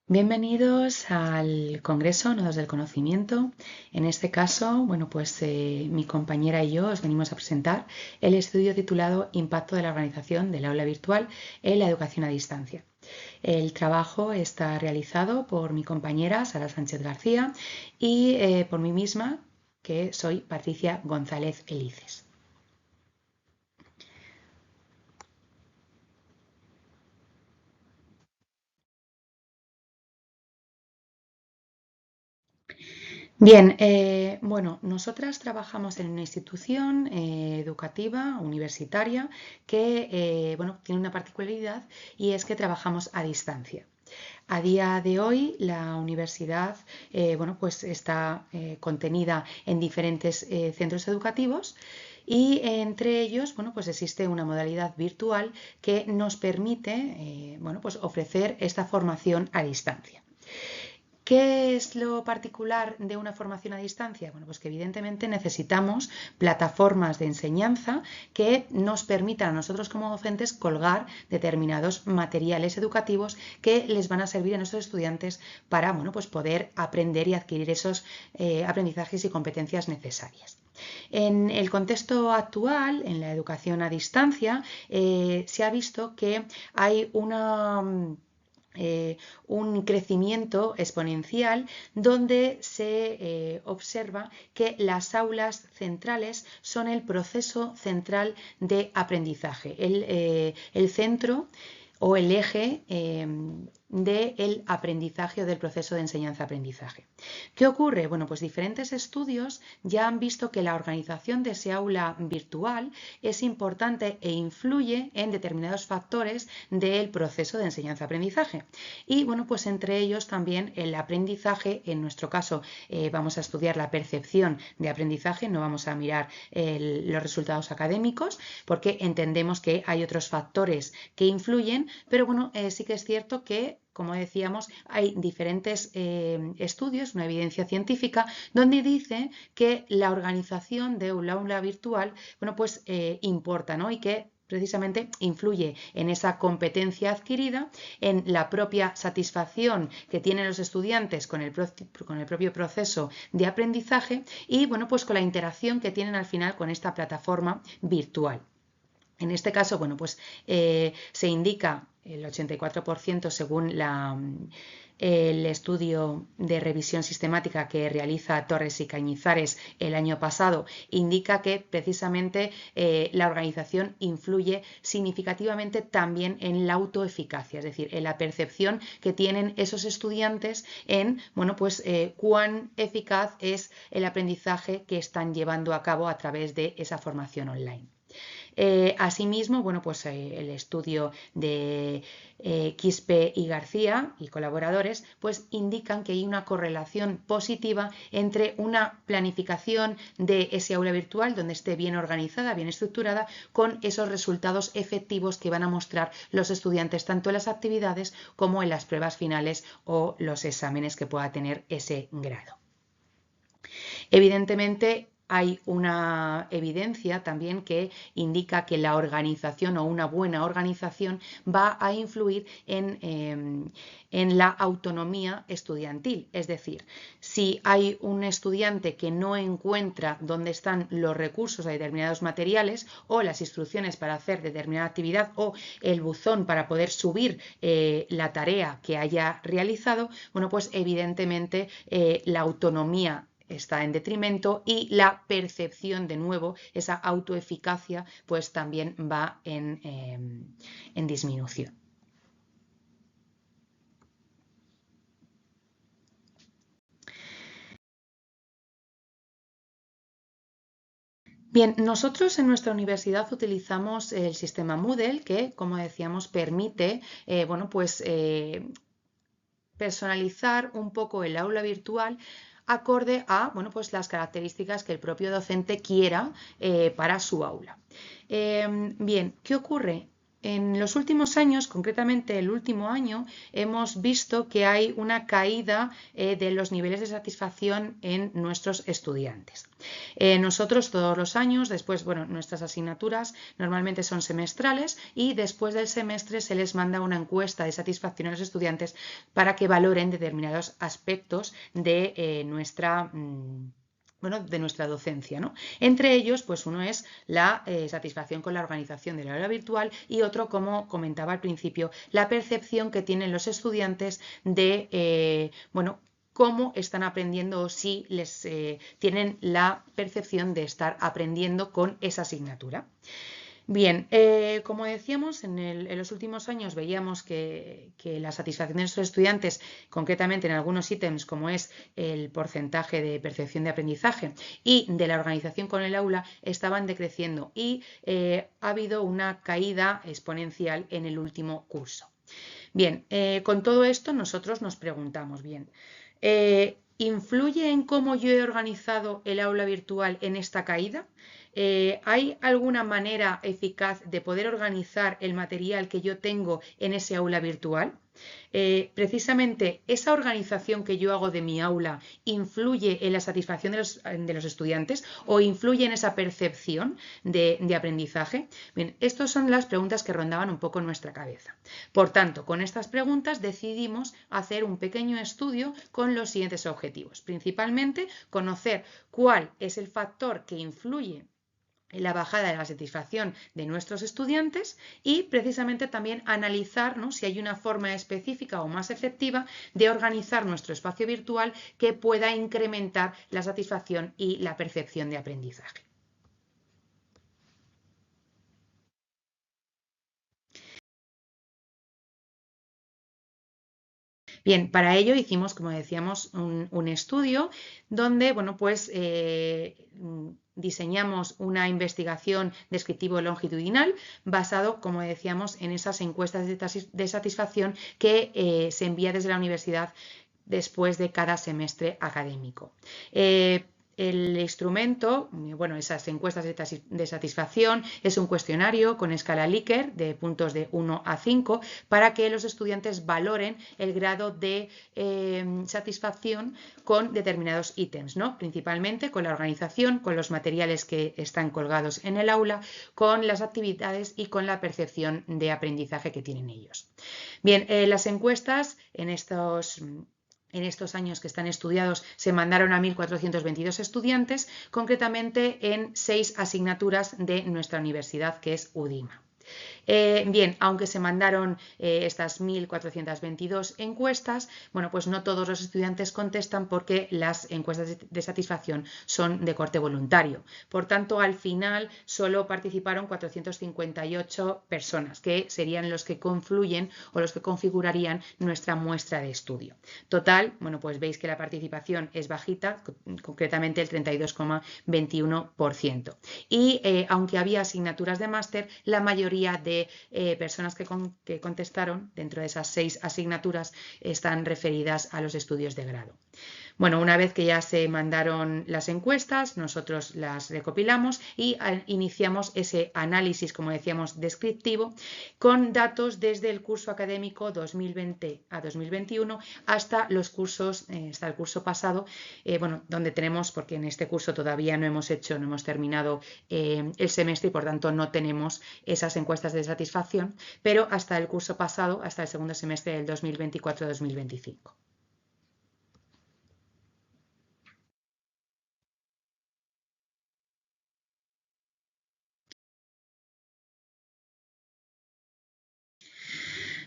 Bienvenidos al Congreso Nodos del Conocimiento. En este caso, mi compañera y yo os venimos a presentar el estudio titulado Impacto de la organización del aula virtual en la educación a distancia. El trabajo está realizado por mi compañera Sara Sánchez García y por mí misma, que soy Patricia González Elices. Bien, nosotras trabajamos en una institución educativa, universitaria, que tiene una particularidad y es que trabajamos a distancia. A día de hoy la universidad está contenida en diferentes centros educativos y entre ellos existe una modalidad virtual que nos permite ofrecer esta formación a distancia. ¿Qué es lo particular de una formación a distancia? Bueno, pues que evidentemente necesitamos plataformas de enseñanza que nos permitan a nosotros como docentes colgar determinados materiales educativos que les van a servir a nuestros estudiantes para poder aprender y adquirir esos aprendizajes y competencias necesarias. En el contexto actual, en la educación a distancia, se ha visto que hay un crecimiento exponencial donde se observa que las aulas centrales son el proceso central de aprendizaje, el centro o el eje del aprendizaje o del proceso de enseñanza-aprendizaje. ¿Qué ocurre? Bueno, pues diferentes estudios ya han visto que la organización de ese aula virtual es importante e influye en determinados factores del proceso de enseñanza-aprendizaje. Y bueno, pues entre ellos también el aprendizaje, en nuestro caso vamos a estudiar la percepción de aprendizaje, no vamos a mirar los resultados académicos porque entendemos que hay otros factores que influyen, pero bueno, sí que es cierto que como decíamos, hay diferentes estudios, una evidencia científica, donde dice que la organización de un aula virtual, importa, ¿no? Y que precisamente influye en esa competencia adquirida, en la propia satisfacción que tienen los estudiantes con el propio proceso de aprendizaje y con la interacción que tienen al final con esta plataforma virtual. En este caso, se indica el 84% según el estudio de revisión sistemática que realiza Torres y Cañizares el año pasado, indica que precisamente la organización influye significativamente también en la autoeficacia, es decir, en la percepción que tienen esos estudiantes en cuán eficaz es el aprendizaje que están llevando a cabo a través de esa formación online. Asimismo, el estudio de Quispe y García y colaboradores indican que hay una correlación positiva entre una planificación de ese aula virtual donde esté bien organizada, bien estructurada, con esos resultados efectivos que van a mostrar los estudiantes tanto en las actividades como en las pruebas finales o los exámenes que pueda tener ese grado. Evidentemente, hay una evidencia también que indica que la organización o una buena organización va a influir en la autonomía estudiantil. Es decir, si hay un estudiante que no encuentra dónde están los recursos a determinados materiales o las instrucciones para hacer determinada actividad o el buzón para poder subir la tarea que haya realizado, evidentemente la autonomía está en detrimento y la percepción, de nuevo, esa autoeficacia, también va en disminución. Bien, nosotros en nuestra universidad utilizamos el sistema Moodle que, como decíamos, permite personalizar un poco el aula virtual acorde a las características que el propio docente quiera para su aula. Bien, ¿qué ocurre? En los últimos años, concretamente el último año, hemos visto que hay una caída de los niveles de satisfacción en nuestros estudiantes. Nosotros todos los años, después, bueno, nuestras asignaturas normalmente son semestrales y después del semestre se les manda una encuesta de satisfacción a los estudiantes para que valoren determinados aspectos de de nuestra docencia, ¿no? Entre ellos, pues uno es la satisfacción con la organización del aula virtual y otro, como comentaba al principio, la percepción que tienen los estudiantes de, cómo están aprendiendo o si les tienen la percepción de estar aprendiendo con esa asignatura. Bien, como decíamos, en los últimos años veíamos que la satisfacción de nuestros estudiantes, concretamente en algunos ítems como es el porcentaje de percepción de aprendizaje y de la organización con el aula, estaban decreciendo y ha habido una caída exponencial en el último curso. Bien, con todo esto nosotros nos preguntamos, bien, ¿influye en cómo yo he organizado el aula virtual en esta caída? ¿Hay alguna manera eficaz de poder organizar el material que yo tengo en ese aula virtual? Precisamente esa organización que yo hago de mi aula influye en la satisfacción de los estudiantes o influye en esa percepción de aprendizaje. Bien, estas son las preguntas que rondaban un poco en nuestra cabeza. Por tanto, con estas preguntas decidimos hacer un pequeño estudio con los siguientes objetivos. Principalmente, conocer cuál es el factor que influye en la bajada de la satisfacción de nuestros estudiantes y precisamente también analizar, ¿no?, si hay una forma específica o más efectiva de organizar nuestro espacio virtual que pueda incrementar la satisfacción y la percepción de aprendizaje. Bien, para ello hicimos, como decíamos, un estudio donde, bueno, pues diseñamos una investigación descriptivo-longitudinal basado, como decíamos, en esas encuestas de satisfacción que se envía desde la universidad después de cada semestre académico. El instrumento, bueno, esas encuestas de satisfacción, es un cuestionario con escala Likert de puntos de 1 a 5 para que los estudiantes valoren el grado de satisfacción con determinados ítems, ¿no? Principalmente con la organización, con los materiales que están colgados en el aula, con las actividades y con la percepción de aprendizaje que tienen ellos. Bien, las encuestas en estos años que están estudiados se mandaron a 1.422 estudiantes, concretamente en 6 asignaturas de nuestra universidad, que es UDIMA. Bien, aunque se mandaron estas 1.422 encuestas, bueno, pues no todos los estudiantes contestan porque las encuestas de satisfacción son de corte voluntario. Por tanto, al final solo participaron 458 personas, que serían los que confluyen o los que configurarían nuestra muestra de estudio. Total, bueno, pues veis que la participación es bajita, concretamente el 32,21%. Y aunque había asignaturas de máster, la mayoría de personas que contestaron dentro de esas 6 asignaturas están referidas a los estudios de grado. Bueno, una vez que ya se mandaron las encuestas, nosotros las recopilamos y iniciamos ese análisis, como decíamos, descriptivo, con datos desde el curso académico 2020 a 2021 hasta los cursos, hasta el curso pasado, donde tenemos, porque en este curso todavía no hemos terminado el semestre y por tanto no tenemos esas encuestas de satisfacción, pero hasta el curso pasado, hasta el segundo semestre del 2024-2025.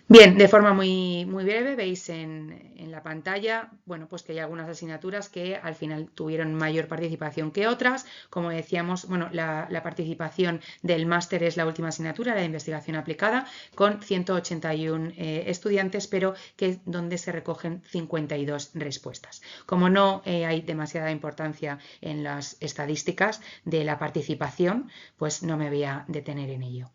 Bien, de forma muy breve veis en la pantalla, bueno, pues que hay algunas asignaturas que al final tuvieron mayor participación que otras. Como decíamos, bueno, la participación del máster es la última asignatura, la de investigación aplicada, con 181 estudiantes, pero donde se recogen 52 respuestas. Como no hay demasiada importancia en las estadísticas de la participación, pues no me voy a detener en ello.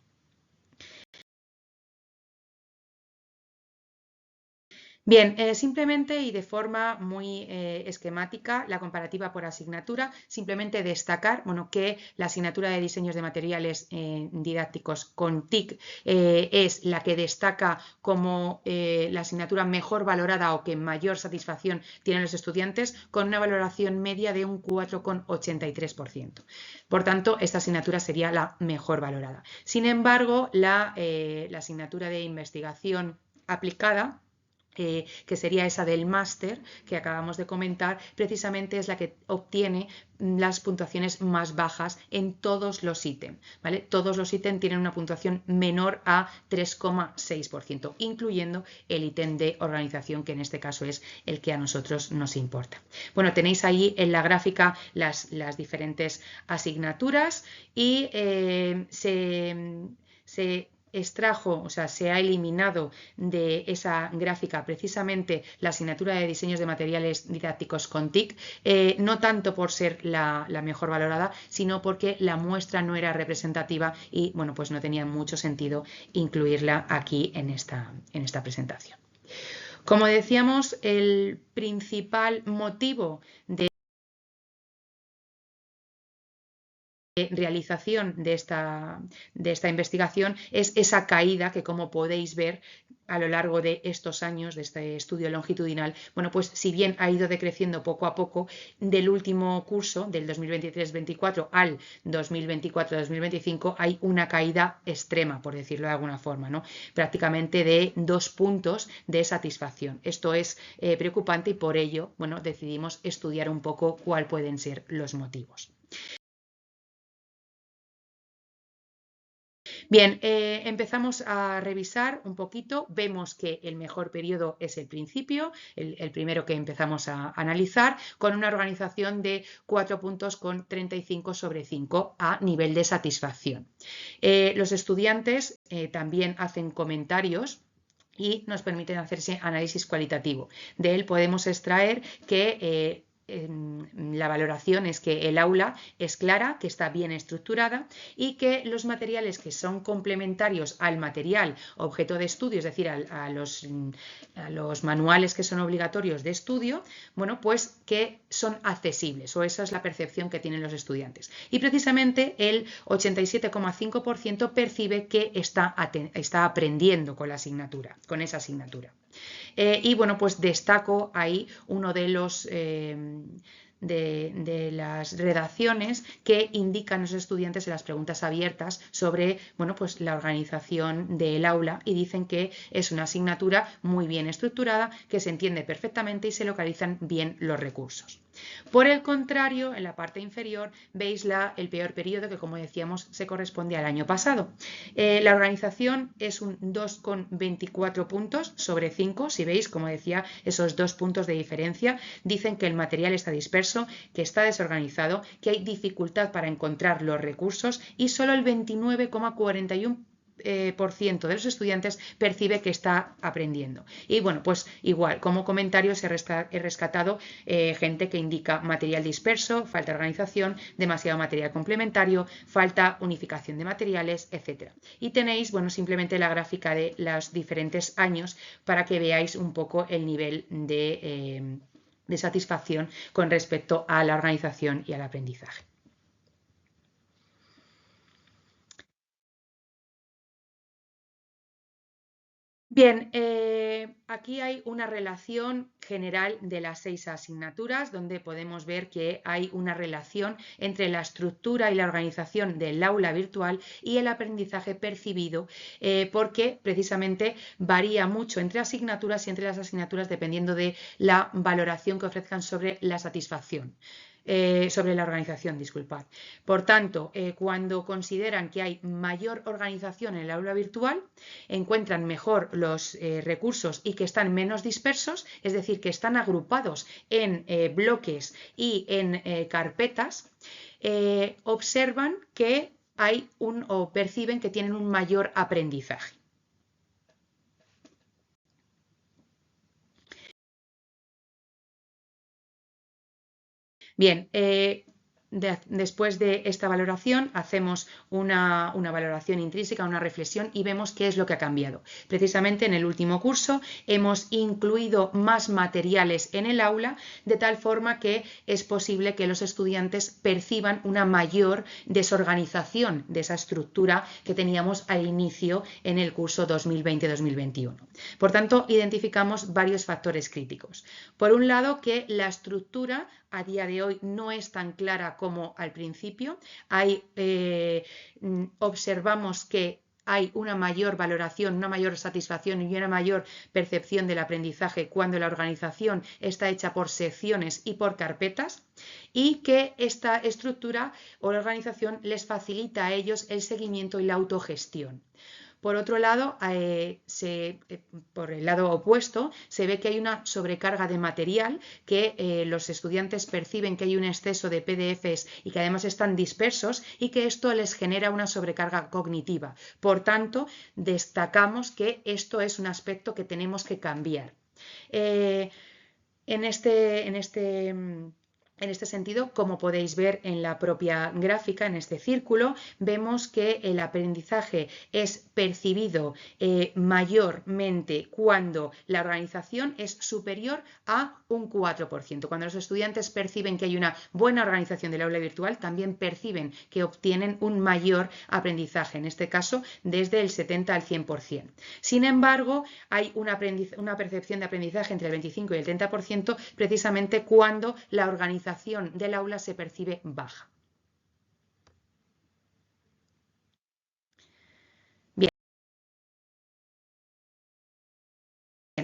Bien, simplemente y de forma muy esquemática, la comparativa por asignatura, simplemente destacar que la asignatura de diseños de materiales didácticos con TIC es la que destaca como la asignatura mejor valorada o que mayor satisfacción tienen los estudiantes, con una valoración media de un 4,83%. Por tanto, esta asignatura sería la mejor valorada. Sin embargo, la asignatura de investigación aplicada, que sería esa del máster que acabamos de comentar, precisamente es la que obtiene las puntuaciones más bajas en todos los ítems, ¿vale? Todos los ítems tienen una puntuación menor a 3,6%, incluyendo el ítem de organización, que en este caso es el que a nosotros nos importa. Bueno, tenéis ahí en la gráfica las diferentes asignaturas y se extrajo, o sea, se ha eliminado de esa gráfica precisamente la asignatura de diseños de materiales didácticos con TIC, no tanto por ser la mejor valorada, sino porque la muestra no era representativa y, bueno, pues no tenía mucho sentido incluirla aquí en esta presentación. Como decíamos, el principal motivo de realización de esta investigación es esa caída que, como podéis ver a lo largo de estos años de este estudio longitudinal, bueno, pues si bien ha ido decreciendo poco a poco, del último curso, del 2023-24 al 2024-2025, hay una caída extrema, por decirlo de alguna forma, ¿no? Prácticamente de 2 puntos de satisfacción. Esto es preocupante y por ello, bueno, decidimos estudiar un poco cuáles pueden ser los motivos. Bien, empezamos a revisar un poquito. Vemos que el mejor periodo es el principio, el primero que empezamos a analizar, con una organización de 4 puntos con 35 sobre 5 a nivel de satisfacción. Los estudiantes también hacen comentarios y nos permiten hacer ese análisis cualitativo. De él podemos extraer que la valoración es que el aula es clara, que está bien estructurada y que los materiales que son complementarios al material objeto de estudio, es decir, a los manuales que son obligatorios de estudio, bueno, pues que son accesibles, o esa es la percepción que tienen los estudiantes. Y precisamente el 87,5% percibe que está aprendiendo con la asignatura, con esa asignatura. Y bueno, pues destaco ahí uno de los de las redacciones que indican a los estudiantes en las preguntas abiertas sobre, bueno, pues la organización del aula, y dicen que es una asignatura muy bien estructurada, que se entiende perfectamente y se localizan bien los recursos. Por el contrario, en la parte inferior veis el peor periodo, que, como decíamos, se corresponde al año pasado. La organización es un 2,24 puntos sobre 5. Si veis, como decía, esos 2 puntos de diferencia, dicen que el material está disperso, que está desorganizado, que hay dificultad para encontrar los recursos, y solo el 29,41% de los estudiantes percibe que está aprendiendo. Y bueno, pues igual, como comentarios he rescatado gente que indica material disperso, falta de organización, demasiado material complementario, falta unificación de materiales, etc. Y tenéis, bueno, simplemente la gráfica de los diferentes años para que veáis un poco el nivel de satisfacción con respecto a la organización y al aprendizaje. Bien, aquí hay una relación general de las 6 asignaturas, donde podemos ver que hay una relación entre la estructura y la organización del aula virtual y el aprendizaje percibido, porque precisamente varía mucho entre asignaturas y entre las asignaturas dependiendo de la valoración que ofrezcan sobre la satisfacción. Sobre la organización, disculpad. Por tanto, cuando consideran que hay mayor organización en el aula virtual, encuentran mejor los recursos y que están menos dispersos, es decir, que están agrupados en bloques y en carpetas, observan que hay o perciben que tienen un mayor aprendizaje. Bien, Después de esta valoración hacemos una valoración intrínseca, una reflexión y vemos qué es lo que ha cambiado. Precisamente en el último curso hemos incluido más materiales en el aula de tal forma que es posible que los estudiantes perciban una mayor desorganización de esa estructura que teníamos al inicio en el curso 2020-2021. Por tanto, identificamos varios factores críticos. Por un lado, que la estructura a día de hoy no es tan clara como al principio. Observamos que hay una mayor valoración, una mayor satisfacción y una mayor percepción del aprendizaje cuando la organización está hecha por secciones y por carpetas, y que esta estructura o la organización les facilita a ellos el seguimiento y la autogestión. Por otro lado, por el lado opuesto, se ve que hay una sobrecarga de material, que los estudiantes perciben que hay un exceso de PDFs y que además están dispersos y que esto les genera una sobrecarga cognitiva. Por tanto, destacamos que esto es un aspecto que tenemos que cambiar. En este sentido, como podéis ver en la propia gráfica, en este círculo, vemos que el aprendizaje es percibido mayormente cuando la organización es superior a un 4%. Cuando los estudiantes perciben que hay una buena organización del aula virtual, también perciben que obtienen un mayor aprendizaje, en este caso desde el 70 al 100%. Sin embargo, hay una percepción de aprendizaje entre el 25 y el 30% precisamente cuando la organización del aula se percibe baja. Bien.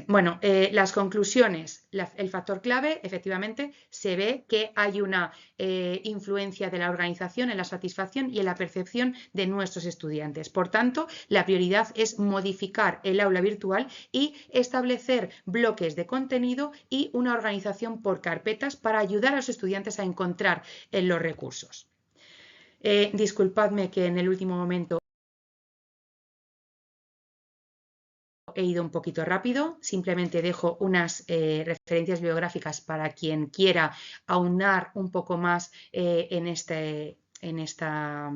Bueno, las conclusiones. El factor clave, efectivamente, se ve que hay una influencia de la organización en la satisfacción y en la percepción de nuestros estudiantes. Por tanto, la prioridad es modificar el aula virtual y establecer bloques de contenido y una organización por carpetas para ayudar a los estudiantes a encontrar los recursos. Disculpadme que en el último momento he ido un poquito rápido, simplemente dejo unas referencias bibliográficas para quien quiera aunar un poco más en esta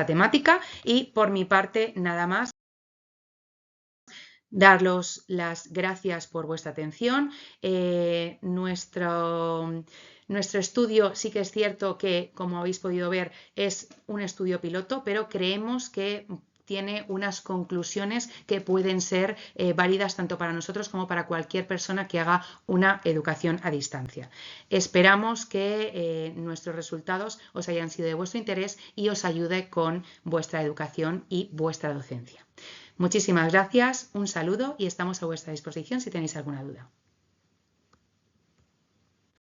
temática, y por mi parte nada más. Daros las gracias por vuestra atención. Nuestro estudio sí que es cierto que, como habéis podido ver, es un estudio piloto, pero creemos que tiene unas conclusiones que pueden ser válidas tanto para nosotros como para cualquier persona que haga una educación a distancia. Esperamos que nuestros resultados os hayan sido de vuestro interés y os ayude con vuestra educación y vuestra docencia. Muchísimas gracias, un saludo y estamos a vuestra disposición si tenéis alguna duda.